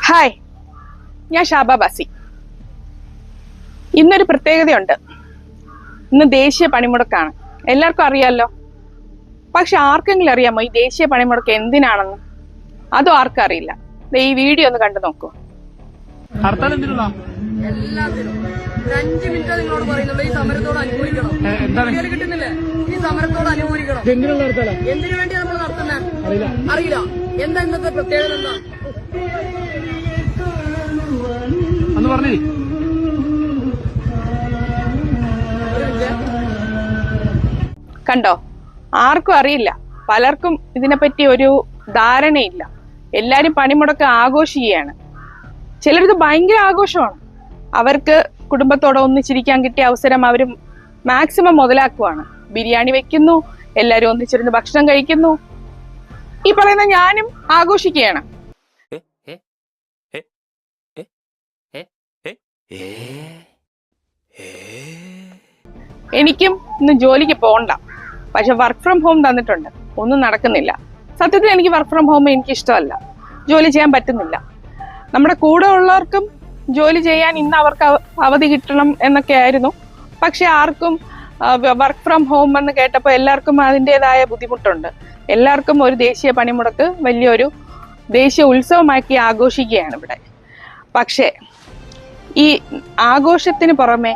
Hi, ഞാൻ ഷാബ ബാസി. ഇന്നൊരു പ്രത്യേകതയുണ്ട്. ഇന്ന് ദേശീയ പണിമുടക്കാണ്. എല്ലാവർക്കും അറിയാമല്ലോ. പക്ഷെ ആർക്കെങ്കിലും അറിയാമോ ഈ ദേശീയ പണിമുടക്ക് എന്തിനാണെന്ന്? അതും ആർക്കും അറിയില്ല. ഈ വീഡിയോ ഒന്ന് കണ്ടു നോക്കൂ. എല്ലാത്തിനും 5 മിനിറ്റ് നിങ്ങളോട് പറയുന്നുള്ളൂ. ഈ സമരത്തോട് അനുകൂലിക്കണം. കിട്ടുന്നില്ലേ? ഈ സമരത്തോട് അനുകൂലിക്കണം. എന്തിനു വേണ്ടിയാണ് നമ്മൾ നടത്തുന്നത് അറിയില്ല. എന്താ ഇന്നത്തെ പ്രത്യേകത? എന്താ കണ്ടോ? ആർക്കും അറിയില്ല. പലർക്കും ഇതിനെപ്പറ്റി ഒരു ധാരണയില്ല. എല്ലാരും പണിമുടക്ക് ആഘോഷിക്കുകയാണ്. ചിലർക്ക് ഭയങ്കര ആഘോഷമാണ്. അവർക്ക് കുടുംബത്തോടെ ഒന്നിച്ചിരിക്കാൻ കിട്ടിയ അവസരം അവർ മാക്സിമം മുതലാക്കുവാണ്. ബിരിയാണി വെക്കുന്നു, എല്ലാരും ഒന്നിച്ചിരുന്ന് ഭക്ഷണം കഴിക്കുന്നു. ഈ പറയുന്ന ഞാനും ആഘോഷിക്കുകയാണ്. എനിക്കും ഇന്ന് ജോലിക്ക് പോകണ്ട. പക്ഷെ വർക്ക് ഫ്രം ഹോം തന്നിട്ടുണ്ട്. ഒന്നും നടക്കുന്നില്ല. സത്യത്തിൽ എനിക്ക് വർക്ക് ഫ്രം ഹോം എനിക്ക് ഇഷ്ടമല്ല. ജോലി ചെയ്യാൻ പറ്റുന്നില്ല. നമ്മുടെ കൂടെ ഉള്ളവർക്കും ജോലി ചെയ്യാൻ ഇന്ന് അവർക്ക് അവധി കിട്ടണം എന്നൊക്കെ ആയിരുന്നു. പക്ഷെ ആർക്കും വർക്ക് ഫ്രം ഹോം എന്ന് കേട്ടപ്പോൾ എല്ലാവർക്കും അതിൻ്റെതായ ബുദ്ധിമുട്ടുണ്ട്. എല്ലാവർക്കും ഒരു ദേശീയ പണിമുടക്ക് വലിയൊരു ദേശീയ ഉത്സവമാക്കി ആഘോഷിക്കുകയാണ് ഇവിടെ. പക്ഷേ ഈ ആഘോഷത്തിന് പുറമെ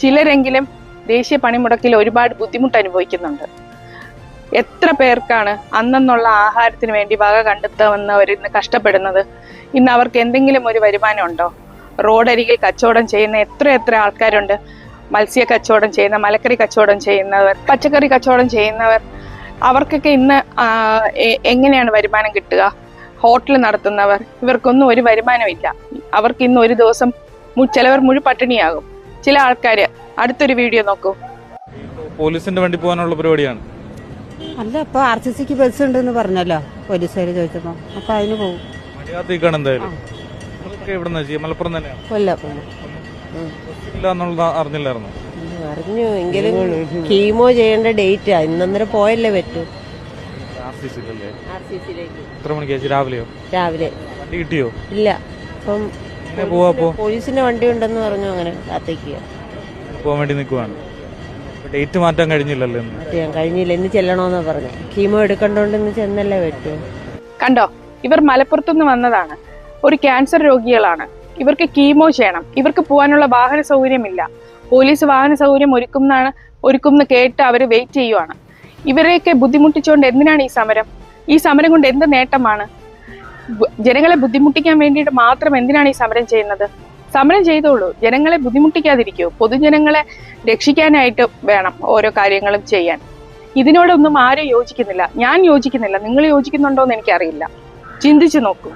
ചിലരെങ്കിലും ദേശീയ പണിമുടക്കിൽ ഒരുപാട് ബുദ്ധിമുട്ട് അനുഭവിക്കുന്നുണ്ട്. എത്ര പേർക്കാണ് അന്നെന്നുള്ള ആഹാരത്തിന് വേണ്ടി വക കണ്ടെത്തുന്നവർ ഇന്ന് കഷ്ടപ്പെടുന്നത്? ഇന്ന് അവർക്ക് എന്തെങ്കിലും ഒരു വരുമാനം ഉണ്ടോ? റോഡരികിൽ കച്ചവടം ചെയ്യുന്ന എത്ര ആൾക്കാരുണ്ട്. മത്സ്യ കച്ചവടം ചെയ്യുന്ന, മലക്കറി കച്ചവടം ചെയ്യുന്നവർ, പച്ചക്കറി കച്ചവടം ചെയ്യുന്നവർ, അവർക്കൊക്കെ ഇന്ന് എങ്ങനെയാണ് വരുമാനം കിട്ടുക? ഹോട്ടൽ നടത്തുന്നവർ, ഇവർക്കൊന്നും ഒരു വരുമാനമില്ല. അവർക്ക് ഇന്ന് ഒരു ദിവസം ചിലവർ പട്ടിണിയാകും. ചില ആൾക്കാര് അടുത്തൊരു വീഡിയോ നോക്കൂ. പോലീസിന്റെ വണ്ടി പോകാനുള്ള പരിപാടിയാണ്. അല്ല, ഇപ്പൊ RCCക്ക് ബസ് ഉണ്ടെന്ന് പറഞ്ഞല്ലോ പോലീസുകാര് ചോദിച്ചപ്പോ. അപ്പൊ അതിന് പോകും. മലപ്പുറം തന്നെയാണ്. അറിഞ്ഞില്ലായിരുന്നു. അറിഞ്ഞു എങ്കിലും കീമോ ചെയ്യേണ്ട ഡേറ്റാ. ഇന്നേരം പോയല്ലേ പറ്റൂ. എത്ര മണിക്കാ? രാവിലെയോ? രാവിലെ. വണ്ടി കിട്ടിയോ? ഇല്ല. അപ്പം പോലീസിന്റെ വണ്ടി ഉണ്ടെന്ന് പറഞ്ഞു. അങ്ങനെ കാത്തേക്കുക പോകാൻ വേണ്ടി നിൽക്കുവാണ്. ഡേറ്റ് മാറ്റാൻ കഴിഞ്ഞില്ലല്ലോ. കഴിഞ്ഞില്ല. ഇന്ന് ചെല്ലണോന്നാ പറഞ്ഞു. കീമോ എടുക്കണ്ടോണ്ട് ഇന്ന് ചെന്നല്ലേ പറ്റൂ. കണ്ടോ? ഇവർ മലപ്പുറത്തുനിന്ന് വന്നതാണ്. ഒരു ക്യാൻസർ രോഗികളാണ്. ഇവർക്ക് കീമോ ചെയ്യണം. ഇവർക്ക് പോകാനുള്ള വാഹന സൗകര്യമില്ല. പോലീസ് വാഹന സൗകര്യം ഒരുക്കുമെന്ന് കേട്ട് അവര് വെയിറ്റ് ചെയ്യുവാണ്. ഇവരെയൊക്കെ ബുദ്ധിമുട്ടിച്ചുകൊണ്ട് എന്തിനാണ് ഈ സമരം? ഈ സമരം കൊണ്ട് എന്ത് നേട്ടമാണ്? ജനങ്ങളെ ബുദ്ധിമുട്ടിക്കാൻ വേണ്ടിയിട്ട് മാത്രം എന്തിനാണ് ഈ സമരം ചെയ്യുന്നത്? സമരം ചെയ്തോളൂ, ജനങ്ങളെ ബുദ്ധിമുട്ടിക്കാതിരിക്കൂ. പൊതുജനങ്ങളെ രക്ഷിക്കാനായിട്ട് വേണം ഓരോ കാര്യങ്ങളും ചെയ്യാൻ. ഇതിനോടൊന്നും ആരും യോജിക്കുന്നില്ല. ഞാൻ യോജിക്കുന്നില്ല. നിങ്ങൾ യോജിക്കുന്നുണ്ടോ എന്ന് എനിക്കറിയില്ല. ചിന്തിച്ചു നോക്കൂ.